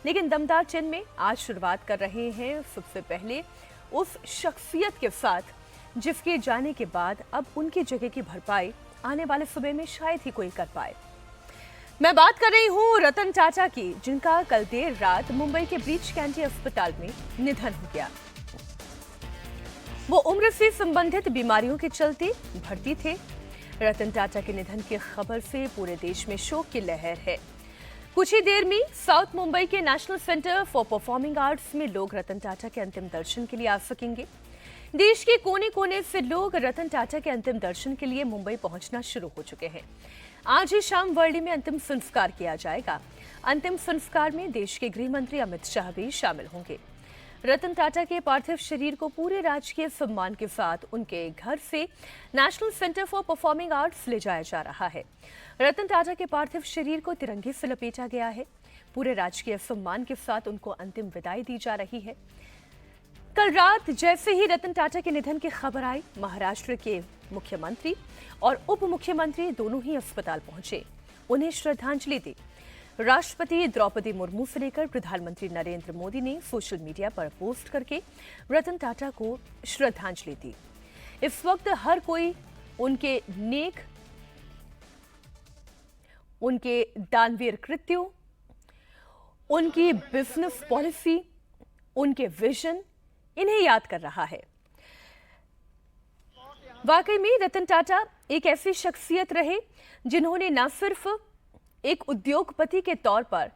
लेकिन दमदार चिन्ह में आज शुरुआत कर रहे हैं सबसे पहले उस शख्सियत के साथ जिसके जाने के बाद अब उनकी जगह की भरपाई आने वाले समय में शायद ही कोई कर पाए। मैं बात कर रही हूँ रतन टाटा की, जिनका कल देर रात मुंबई के ब्रीच कैंडी अस्पताल में निधन हो गया। वो उम्र से संबंधित बीमारियों के चलते भर्ती थे। रतन टाटा के निधन की खबर से पूरे देश में शोक की लहर है। कुछ ही देर में साउथ मुंबई के national centre for performing arts में लोग रतन टाटा के अंतिम दर्शन के लिए आ सकेंगे। देश के कोने कोने से लोग रतन टाटा के अंतिम दर्शन के लिए मुंबई पहुंचना शुरू हो चुके हैं। आज ही शाम वर्ली में अंतिम संस्कार किया जाएगा। अंतिम संस्कार में देश के गृह मंत्री अमित शाह भी शामिल होंगे। रतन टाटा के पार्थिव शरीर को पूरे राजकीय सम्मान के साथ उनके घर से national centre for performing arts ले जाया जा रहा है। रतन टाटा के पार्थिव शरीर को तिरंगे से लपेटा गया है। पूरे राजकीय सम्मान के साथ उनको अंतिम विदाई दी जा रही है। कल रात जैसे ही रतन टाटा के निधन की खबर आई, महाराष्ट्र के मुख्यमंत्री और उप मुख्यमंत्री दोनों ही अस्पताल पहुंचे, उन्हें श्रद्धांजलि दी। राष्ट्रपति द्रौपदी मुर्मू से लेकर प्रधानमंत्री नरेंद्र मोदी ने सोशल मीडिया पर पोस्ट करके रतन टाटा को श्रद्धांजलि दी। इस वक्त हर कोई उनके नेक, उनके दानवीर कृत्यों, उनकी बिजनेस पॉलिसी, उनके विजन, इन्हें याद कर रहा है। वाकई में रतन टाटा एक ऐसी शख्सियत रहे जिन्होंने न सिर्फ एक उद्योगपति के तौर पर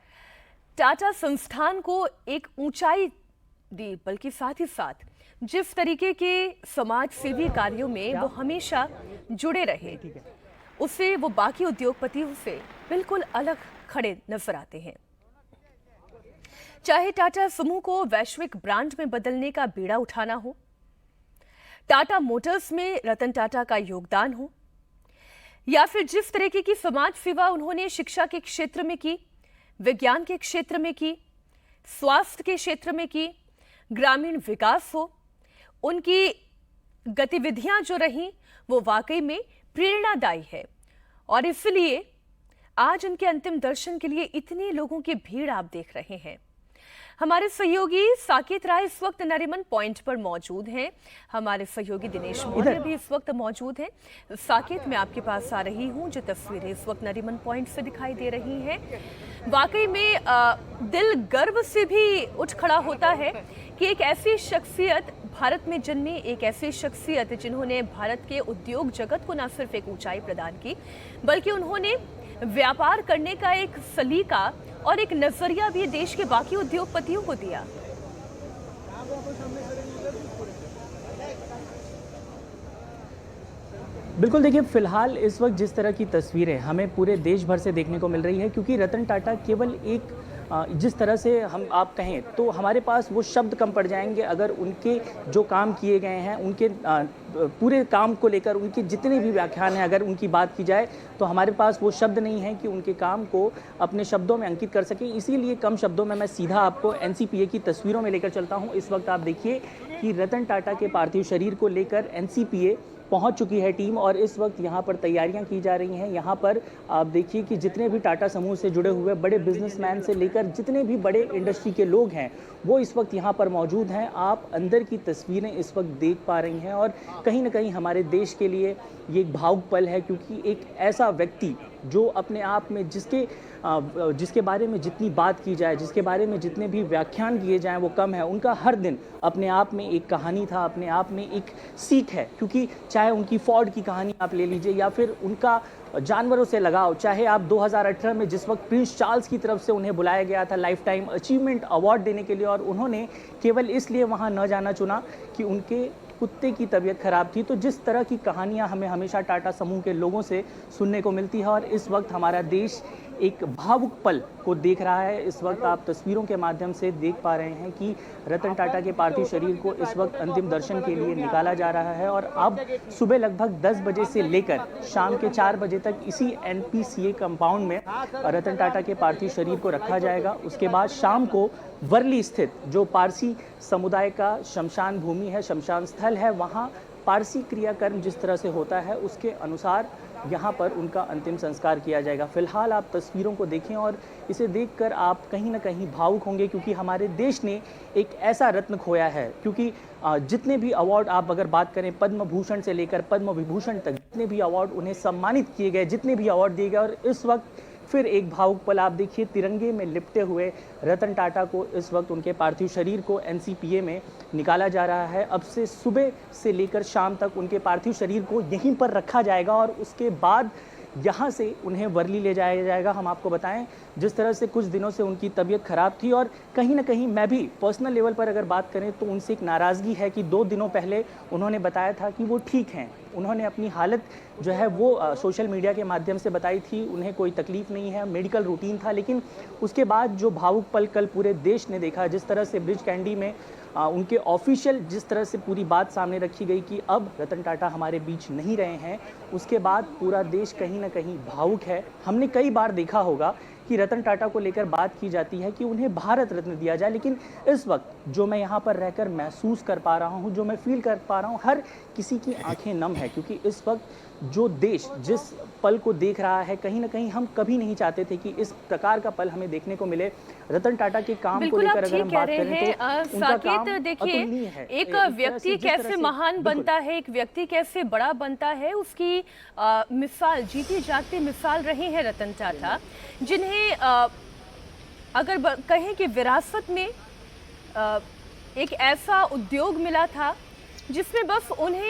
टाटा संस्थान को एक ऊंचाई दी, बल्कि साथ ही साथ जिस तरीके के समाज सेवी कार्यों में वो हमेशा जुड़े रहे, उससे वो बाकी उद्योगपतियों से बिल्कुल अलग खड़े नजर आते हैं। चाहे टाटा समूह को वैश्विक ब्रांड में बदलने का बीड़ा उठाना हो, टाटा मोटर्स में रतन टाटा का योगदान हो, या फिर जिस तरीके की समाज सेवा उन्होंने शिक्षा के क्षेत्र में की, विज्ञान के क्षेत्र में की, स्वास्थ्य के क्षेत्र में की, ग्रामीण विकास हो, उनकी गतिविधियां जो रहीं वो वाकई में प्रेरणादायी है। और इसलिए आज उनके अंतिम दर्शन के लिए इतने लोगों की भीड़ आप देख रहे हैं। हमारे सहयोगी साकेत राय इस वक्त नरीमन पॉइंट पर मौजूद हैं। हमारे सहयोगी दिनेश मौर्य भी इस वक्त मौजूद हैं। साकेत, मैं आपके पास आ रही हूं। जो तस्वीरें इस वक्त नरीमन पॉइंट से दिखाई दे रही हैं, वाकई में दिल गर्व से भी उठ खड़ा होता है कि एक ऐसी शख्सियत भारत में जन्मी, एक ऐसी शख्सियत जिन्होंने भारत के उद्योग जगत को न सिर्फ एक ऊंचाई प्रदान की, बल्कि उन्होंने व्यापार करने का एक सलीका और एक नजरिया भी देश के बाकी उद्योगपतियों को दिया। बिल्कुल, देखिए फिलहाल इस वक्त जिस तरह की तस्वीरें हमें पूरे देश भर से देखने को मिल रही है, क्योंकि रतन टाटा केवल एक जिस तरह से हम आप कहें तो हमारे पास वो शब्द कम पड़ जाएंगे अगर उनके जो काम किए गए हैं, उनके पूरे काम को लेकर उनके जितने भी व्याख्यान हैं, अगर उनकी बात की जाए तो हमारे पास वो शब्द नहीं है कि उनके काम को अपने शब्दों में अंकित कर सकें। इसीलिए कम शब्दों में मैं सीधा आपको एनसीपीए की तस्वीरों में लेकर चलता हूँ। इस वक्त आप देखिए कि रतन टाटा के पार्थिव शरीर को लेकर एनसीपीए पहुंच चुकी है टीम, और इस वक्त यहां पर तैयारियां की जा रही हैं। यहां पर आप देखिए कि जितने भी टाटा समूह से जुड़े हुए बड़े बिजनेसमैन से लेकर जितने भी बड़े इंडस्ट्री के लोग हैं वो इस वक्त यहां पर मौजूद हैं। आप अंदर की तस्वीरें इस वक्त देख पा रही हैं, और कहीं ना कहीं हमारे देश के लिए ये एक भावुक पल है, क्योंकि एक ऐसा व्यक्ति जो अपने आप में जिसके बारे में जितनी बात की जाए, जिसके बारे में जितने भी व्याख्यान किए जाएं वो कम है। उनका हर दिन अपने आप में एक कहानी था, अपने आप में एक सीख है, क्योंकि चाहे उनकी फोर्ड की कहानी आप ले लीजिए या फिर उनका जानवरों से लगाव, चाहे आप 2018 में जिस वक्त प्रिंस चार्ल्स की तरफ से उन्हें बुलाया गया था लाइफ टाइम अचीवमेंट अवार्ड देने के लिए, और उन्होंने केवल इसलिए वहाँ न जाना चुना कि उनके कुत्ते की तबीयत खराब थी। तो जिस तरह की कहानियां हमें हमेशा टाटा समूह के लोगों से सुनने को मिलती है, और इस वक्त हमारा देश एक भावुक पल को देख रहा है। इस वक्त आप तस्वीरों के माध्यम से देख पा रहे हैं कि रतन टाटा के पार्थिव शरीर को इस वक्त अंतिम दर्शन के लिए निकाला जा रहा है, और अब सुबह लगभग 10 बजे से लेकर शाम के 4 बजे तक इसी एनपीसीए कंपाउंड में रतन टाटा के पार्थिव शरीर को रखा जाएगा। उसके बाद शाम को वर्ली स्थित जो पारसी समुदाय का शमशान भूमि है, शमशान स्थल है, वहाँ पारसी क्रियाकर्म जिस तरह से होता है उसके अनुसार यहाँ पर उनका अंतिम संस्कार किया जाएगा। फिलहाल आप तस्वीरों को देखें और इसे देखकर आप कहीं ना कहीं भावुक होंगे, क्योंकि हमारे देश ने एक ऐसा रत्न खोया है। क्योंकि जितने भी अवार्ड आप अगर बात करें, पद्म भूषण से लेकर पद्म विभूषण तक, जितने भी अवार्ड उन्हें सम्मानित किए गए, जितने भी अवार्ड दिए गए, और इस वक्त फिर एक भावुक पल आप देखिए, तिरंगे में लिपटे हुए रतन टाटा को इस वक्त उनके पार्थिव शरीर को एनसीपीए में निकाला जा रहा है। अब से सुबह से लेकर शाम तक उनके पार्थिव शरीर को यहीं पर रखा जाएगा और उसके बाद यहाँ से उन्हें वर्ली ले जाया जाएगा। हम आपको बताएं, जिस तरह से कुछ दिनों से उनकी तबीयत खराब थी और कहीं ना कहीं मैं भी पर्सनल लेवल पर अगर बात करें तो उनसे एक नाराज़गी है कि 2 दिनों पहले उन्होंने बताया था कि वो ठीक हैं। उन्होंने अपनी हालत जो है वो सोशल मीडिया के माध्यम से बताई थी, उन्हें कोई तकलीफ़ नहीं है, मेडिकल रूटीन था। लेकिन उसके बाद जो भावुक पल कल पूरे देश ने देखा, जिस तरह से ब्रिज कैंडी में उनके ऑफिशियल जिस तरह से पूरी बात सामने रखी गई कि अब रतन टाटा हमारे बीच नहीं रहे हैं, उसके बाद पूरा देश कहीं ना कहीं भावुक है। हमने कई बार देखा होगा कि रतन टाटा को लेकर बात की जाती है कि उन्हें भारत रत्न दिया जाए, लेकिन इस वक्त जो मैं यहाँ पर रहकर महसूस कर पा रहा हूँ, जो मैं फील कर पा रहा हूँ, हर किसी की आंखें नम है। क्योंकि इस वक्त जो देश जिस पल को देख रहा है, कहीं ना कहीं हम कभी नहीं चाहते थे कि इस प्रकार का पल हमें देखने को मिले। रतन टाटा के काम को लेकर अगर हम बात करें तो उनका काम अतुलनीय है। एक व्यक्ति कैसे महान बनता है, एक व्यक्ति कैसे बड़ा बनता है, उसकी मिसाल, जीती जागती मिसाल रहे हैं रतन टाटा, जिन्हें अगर कहें कि विरासत में एक ऐसा उद्योग मिला था जिसमें बस उन्हें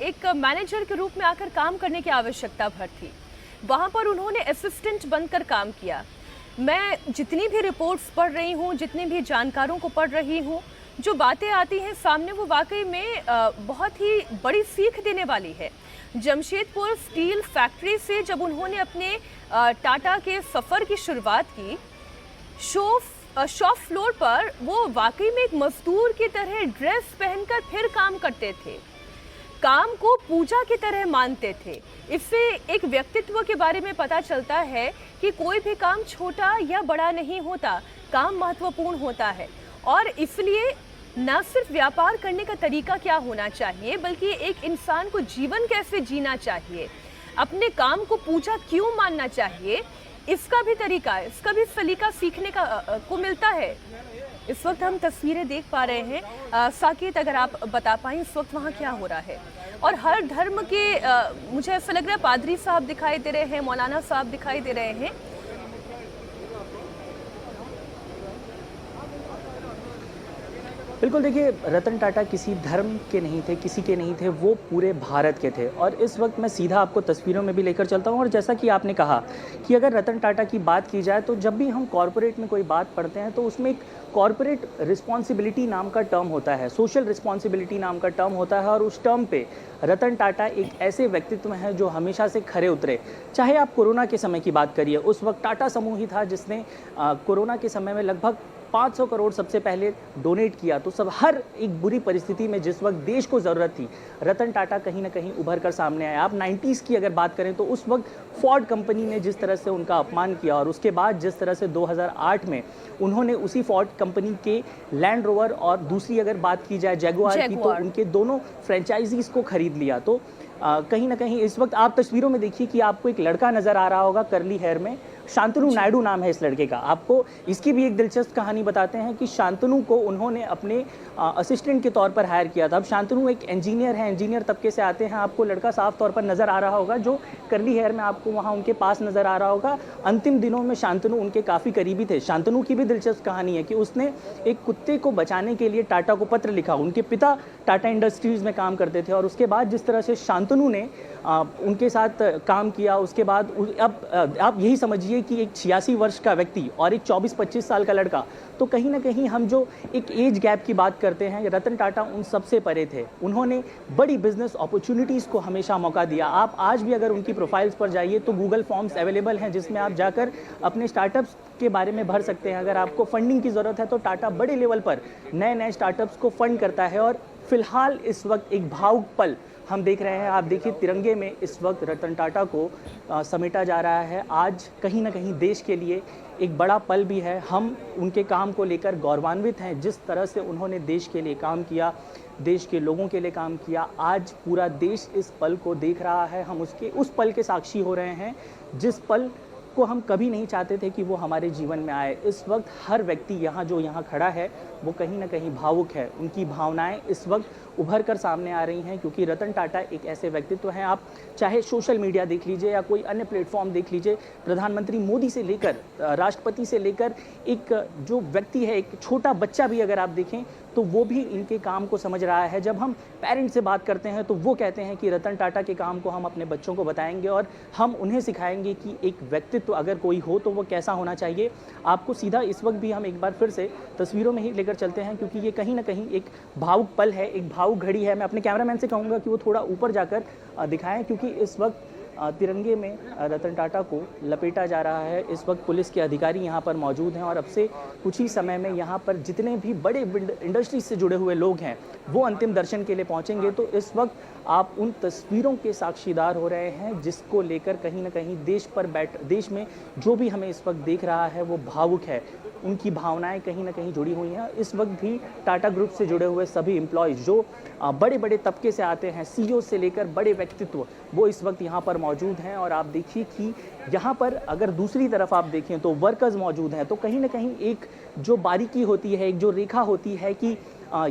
एक मैनेजर के रूप में आकर काम करने की आवश्यकता भर थी। वहाँ पर उन्होंने असिस्टेंट बनकर काम किया। मैं जितनी भी रिपोर्ट्स पढ़ रही हूँ, जितने भी जानकारों को पढ़ रही हूँ, जो बातें आती हैं सामने, वो वाकई में बहुत ही बड़ी सीख देने वाली है। जमशेदपुर स्टील फैक्ट्री से जब उन्होंने अपने टाटा के सफ़र की शुरुआत की, शॉप फ्लोर पर वो वाकई में एक मजदूर की तरह ड्रेस पहनकर फिर काम करते थे, काम को पूजा की तरह मानते थे। इससे एक व्यक्तित्व के बारे में पता चलता है कि कोई भी काम छोटा या बड़ा नहीं होता, काम महत्वपूर्ण होता है। और इसलिए न सिर्फ व्यापार करने का तरीका क्या होना चाहिए, बल्कि एक इंसान को जीवन कैसे जीना चाहिए, अपने काम को पूजा क्यों मानना चाहिए, इसका भी तरीका, इसका भी सलीका सीखने को मिलता है। इस वक्त हम तस्वीरें देख पा रहे हैं। साकेत, अगर आप बता पाएं इस वक्त वहाँ क्या हो रहा है? और हर धर्म के मुझे ऐसा लग रहा है पादरी साहब दिखाई दे रहे हैं, मौलाना साहब दिखाई दे रहे हैं। बिल्कुल, देखिए, रतन टाटा किसी धर्म के नहीं थे, किसी के नहीं थे, वो पूरे भारत के थे। और इस वक्त मैं सीधा आपको तस्वीरों में भी लेकर चलता हूँ। और जैसा कि आपने कहा कि अगर रतन टाटा की बात की जाए तो जब भी हम कॉरपोरेट में कोई बात पढ़ते हैं तो उसमें एक कॉरपोरेट रिस्पॉन्सिबिलिटी नाम का टर्म होता है, सोशल रिस्पॉन्सिबिलिटी नाम का टर्म होता है। और उस टर्म पे रतन टाटा एक ऐसे व्यक्तित्व हैं जो हमेशा से खरे उतरे। चाहे आप कोरोना के समय की बात करिए, उस वक्त टाटा समूह ही था जिसने कोरोना के समय में लगभग 500 करोड़ सबसे पहले डोनेट किया। तो सब हर एक बुरी परिस्थिति में जिस वक्त देश को ज़रूरत थी, रतन टाटा कहीं ना कहीं उभर कर सामने आए। आप 90s की अगर बात करें तो उस वक्त फोर्ड कंपनी ने जिस तरह से उनका अपमान किया, और उसके बाद जिस तरह से 2008 में उन्होंने उसी फोर्ड कंपनी के लैंड रोवर और दूसरी अगर बात की जाए जैगुआर की, तो उनके दोनों फ्रेंचाइजीज को खरीद लिया। तो कहीं ना कहीं इस वक्त आप तस्वीरों में देखिए कि आपको एक लड़का नज़र आ रहा होगा कर्ली हेयर में, शांतनु नायडू नाम है इस लड़के का। आपको इसकी भी एक दिलचस्प कहानी बताते हैं कि शांतनु को उन्होंने अपने असिस्टेंट के तौर पर हायर किया था। अब शांतनु एक इंजीनियर है, इंजीनियर तबके से आते हैं। आपको लड़का साफ तौर पर नज़र आ रहा होगा जो कर्ली हेयर में आपको वहाँ उनके पास नज़र आ रहा होगा। अंतिम दिनों में शांतनु उनके काफ़ी करीबी थे। शांतनु की भी दिलचस्प कहानी है कि उसने एक कुत्ते को बचाने के लिए टाटा को पत्र लिखा। उनके पिता टाटा इंडस्ट्रीज़ में काम करते थे और उसके बाद जिस तरह से शांतनु ने उनके साथ काम किया, उसके बाद अब आप यही समझिए कि एक 86 वर्ष का व्यक्ति और एक 24-25 साल का लड़का, तो कहीं ना कहीं हम जो एक एज गैप की बात करते हैं, रतन टाटा उन सबसे परे थे। उन्होंने बड़ी बिजनेस अपॉर्चुनिटीज़ को हमेशा मौका दिया। आप आज भी अगर उनकी प्रोफाइल्स पर जाइए तो गूगल फॉर्म्स अवेलेबल हैं जिसमें आप जाकर अपने स्टार्टअप्स के बारे में भर सकते हैं। अगर आपको फंडिंग की ज़रूरत है तो टाटा बड़े लेवल पर नए नए स्टार्टअप्स को फंड करता है। और फिलहाल इस वक्त एक भावुक पल हम देख रहे हैं। आप देखिए तिरंगे में इस वक्त रतन टाटा को समेटा जा रहा है। आज कहीं ना कहीं देश के लिए एक बड़ा पल भी है। हम उनके काम को लेकर गौरवान्वित हैं, जिस तरह से उन्होंने देश के लिए काम किया, देश के लोगों के लिए काम किया। आज पूरा देश इस पल को देख रहा है। हम उस पल के साक्षी हो रहे हैं जिस पल को हम कभी नहीं चाहते थे कि वो हमारे जीवन में आए। इस वक्त हर व्यक्ति यहाँ खड़ा है वो कहीं ना कहीं भावुक है। उनकी भावनाएं इस वक्त उभर कर सामने आ रही हैं, क्योंकि रतन टाटा एक ऐसे व्यक्तित्व हैं। आप चाहे सोशल मीडिया देख लीजिए या कोई अन्य प्लेटफॉर्म देख लीजिए, प्रधानमंत्री मोदी से लेकर राष्ट्रपति से लेकर एक जो व्यक्ति है, एक छोटा बच्चा भी अगर आप देखें तो वो भी इनके काम को समझ रहा है। जब हम पेरेंट्स से बात करते हैं तो वो कहते हैं कि रतन टाटा के काम को हम अपने बच्चों को बताएंगे और हम उन्हें सिखाएंगे कि एक व्यक्तित्व अगर कोई हो तो वो कैसा होना चाहिए। आपको सीधा इस वक्त भी हम एक बार फिर से तस्वीरों में ही लेकर चलते हैं, क्योंकि ये कहीं ना कहीं एक भावुक पल है, एक भावुक घड़ी है। मैं अपने कैमरामैन से कहूँगा कि वो थोड़ा ऊपर जाकर दिखाएं, क्योंकि इस वक्त तिरंगे में रतन टाटा को लपेटा जा रहा है। इस वक्त पुलिस के अधिकारी यहाँ पर मौजूद हैं और अब से कुछ ही समय में यहाँ पर जितने भी बड़े इंडस्ट्री से जुड़े हुए लोग हैं वो अंतिम दर्शन के लिए पहुँचेंगे। तो इस वक्त आप उन तस्वीरों के साक्षीदार हो रहे हैं जिसको लेकर कहीं ना कहीं देश में जो भी हमें इस वक्त देख रहा है वो भावुक है। उनकी भावनाएं कहीं ना कहीं जुड़ी हुई हैं। इस वक्त भी टाटा ग्रुप से जुड़े हुए सभी एम्प्लॉयज़ जो बड़े बड़े तबके से आते हैं, सीईओ से लेकर बड़े व्यक्तित्व, वो इस वक्त यहाँ पर मौजूद हैं। और आप देखिए कि यहाँ पर अगर दूसरी तरफ आप देखें तो वर्कर्स मौजूद हैं। तो कहीं ना कहीं एक जो बारीकी होती है, एक जो रेखा होती है कि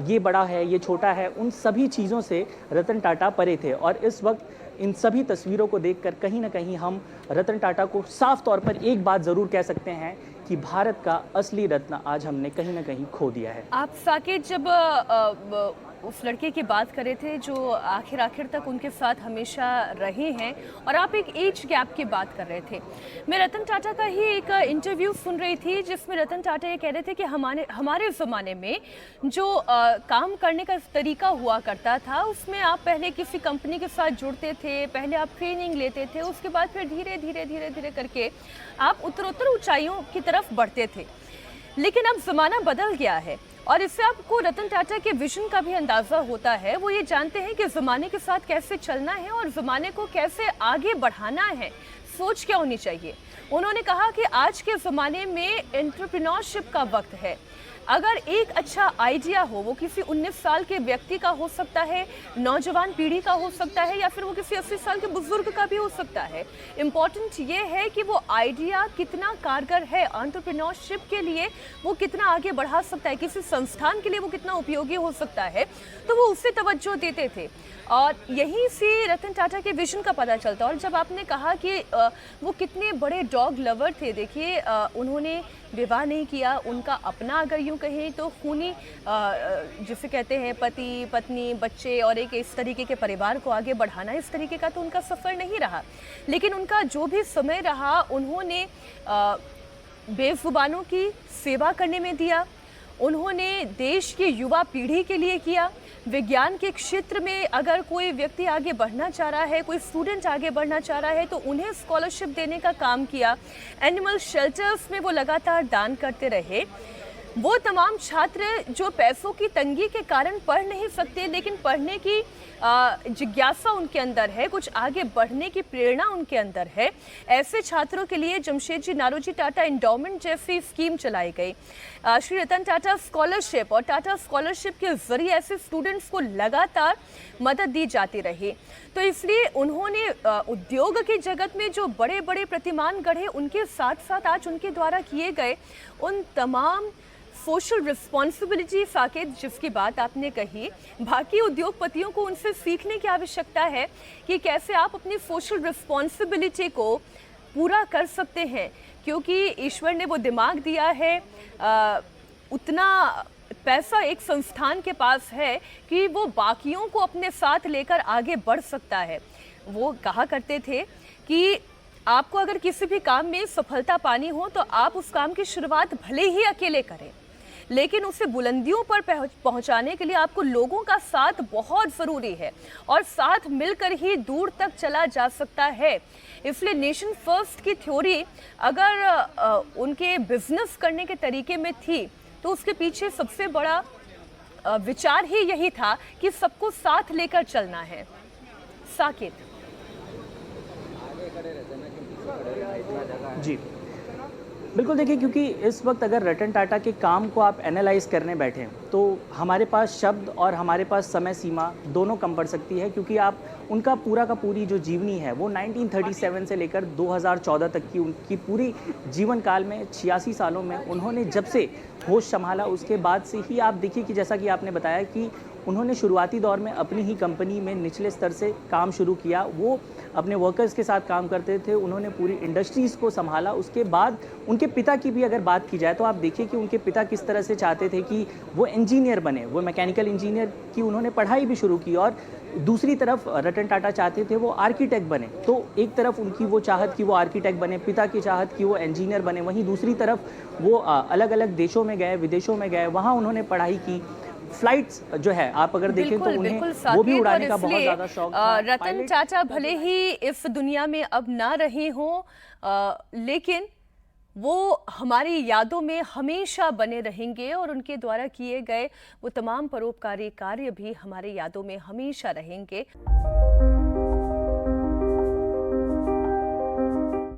ये बड़ा है, ये छोटा है, उन सभी चीज़ों से रतन टाटा परे थे। और इस वक्त इन सभी तस्वीरों को देखकर कहीं ना कहीं हम रतन टाटा को साफ तौर पर एक बात ज़रूर कह सकते हैं कि भारत का असली रत्न आज हमने कहीं ना कहीं खो दिया है। आप साकेत जब उस लड़के की बात कर रहे थे जो आखिर तक उनके साथ हमेशा रहे हैं, और आप एक एज गैप की बात कर रहे थे, मैं रतन टाटा का ही एक इंटरव्यू सुन रही थी जिसमें रतन टाटा ये कह रहे थे कि हमारे ज़माने में जो काम करने का तरीका हुआ करता था उसमें आप पहले किसी कंपनी के साथ जुड़ते थे, पहले आप ट्रेनिंग लेते थे, उसके बाद फिर धीरे करके आप उत्तरोत्तर ऊंचाइयों की तरफ बढ़ते थे। लेकिन अब ज़माना बदल गया है और इससे आपको रतन टाटा के विजन का भी अंदाज़ा होता है। वो ये जानते हैं कि ज़माने के साथ कैसे चलना है और ज़माने को कैसे आगे बढ़ाना है, सोच क्या होनी चाहिए। उन्होंने कहा कि आज के ज़माने में एंटरप्रेन्योरशिप का वक्त है। अगर एक अच्छा आइडिया हो, वो किसी 19 साल के व्यक्ति का हो सकता है, नौजवान पीढ़ी का हो सकता है, या फिर वो किसी 80 साल के बुजुर्ग का भी हो सकता है। इम्पॉर्टेंट ये है कि वो आइडिया कितना कारगर है एंटरप्रेन्योरशिप के लिए, वो कितना आगे बढ़ा सकता है, किसी संस्थान के लिए वो कितना उपयोगी हो सकता है, तो वो उससे तवज्जो देते थे। और यहीं से रतन टाटा के विजन का पता चलता है। और जब आपने कहा कि वो कितने बड़े डॉग लवर थे, देखिए उन्होंने विवाह नहीं किया, उनका अपना अगर यूँ कहें तो खूनी जिसे कहते हैं पति पत्नी बच्चे और एक इस तरीके के परिवार को आगे बढ़ाना, इस तरीके का तो उनका सफ़र नहीं रहा। लेकिन उनका जो भी समय रहा उन्होंने बेज़ुबानों की सेवा करने में दिया, उन्होंने देश की युवा पीढ़ी के लिए किया। विज्ञान के क्षेत्र में अगर कोई व्यक्ति आगे बढ़ना चाह रहा है, कोई स्टूडेंट आगे बढ़ना चाह रहा है, तो उन्हें स्कॉलरशिप देने का काम किया। एनिमल शेल्टर्स में वो लगातार दान करते रहे। वो तमाम छात्र जो पैसों की तंगी के कारण पढ़ नहीं सकते, लेकिन पढ़ने की जिज्ञासा उनके अंदर है, कुछ आगे बढ़ने की प्रेरणा उनके अंदर है, ऐसे छात्रों के लिए जमशेदजी नारोजी टाटा एंडोमेंट जैसी स्कीम चलाई गई। श्री रतन टाटा स्कॉलरशिप और टाटा स्कॉलरशिप के जरिए ऐसे स्टूडेंट्स को लगातार मदद दी जाती रही। तो इसलिए उन्होंने उद्योग की जगत में जो बड़े बड़े प्रतिमान गढ़े, उनके साथ साथ आज उनके द्वारा किए गए उन तमाम सोशल रिस्पॉन्सिबिलिटी, साकेत जिसकी बात आपने कही, बाकी उद्योगपतियों को उनसे सीखने की आवश्यकता है कि कैसे आप अपनी सोशल रिस्पॉन्सिबिलिटी को पूरा कर सकते हैं, क्योंकि ईश्वर ने वो दिमाग दिया है, उतना पैसा एक संस्थान के पास है कि वो बाकियों को अपने साथ लेकर आगे बढ़ सकता है। वो कहा करते थे कि आपको अगर किसी भी काम में सफलता पानी हो तो आप उस काम की शुरुआत भले ही अकेले करें, लेकिन उसे बुलंदियों पर पहुंचाने के लिए आपको लोगों का साथ बहुत ज़रूरी है और साथ मिलकर ही दूर तक चला जा सकता है। इसलिए नेशन फर्स्ट की थ्योरी अगर उनके बिजनेस करने के तरीके में थी, तो उसके पीछे सबसे बड़ा विचार ही यही था कि सबको साथ लेकर चलना है। साकेत। जी बिल्कुल, देखिए, क्योंकि इस वक्त अगर रतन टाटा के काम को आप एनालाइज करने बैठें तो हमारे पास शब्द और हमारे पास समय सीमा दोनों कम पड़ सकती है, क्योंकि आप उनका पूरा का पूरी जो जीवनी है वो 1937 से लेकर 2014 तक की उनकी पूरी जीवन काल में 86 सालों में उन्होंने जब से होश संभाला उसके बाद से ही आप देखिए कि जैसा कि आपने बताया कि उन्होंने शुरुआती दौर में अपनी ही कंपनी में निचले स्तर से काम शुरू किया। वो अपने वर्कर्स के साथ काम करते थे, उन्होंने पूरी इंडस्ट्रीज़ को संभाला। उसके बाद उनके पिता की भी अगर बात की जाए तो आप देखिए कि उनके पिता किस तरह से चाहते थे कि वो इंजीनियर बने, वो मैकेनिकल इंजीनियर की उन्होंने पढ़ाई भी शुरू की, और दूसरी तरफ रतन टाटा चाहते थे वो आर्किटेक्ट बने। तो एक तरफ उनकी वो चाहत कि वो आर्किटेक्ट बने, पिता की चाहत कि वो इंजीनियर बने, वहीं दूसरी तरफ वो अलग अलग देशों में गए, विदेशों में गए, वहाँ उन्होंने पढ़ाई की। फ्लाइट्स जो है आप अगर देखें तो उन्हें वो भी उड़ाने का बहुत ज़्यादा शौक था। रतन टाटा भले ही इस दुनिया में अब ना रहे हों, लेकिन वो हमारी यादों में हमेशा बने रहेंगे और उनके द्वारा किए गए वो तमाम परोपकारी कार्य भी हमारी यादों में हमेशा रहेंगे।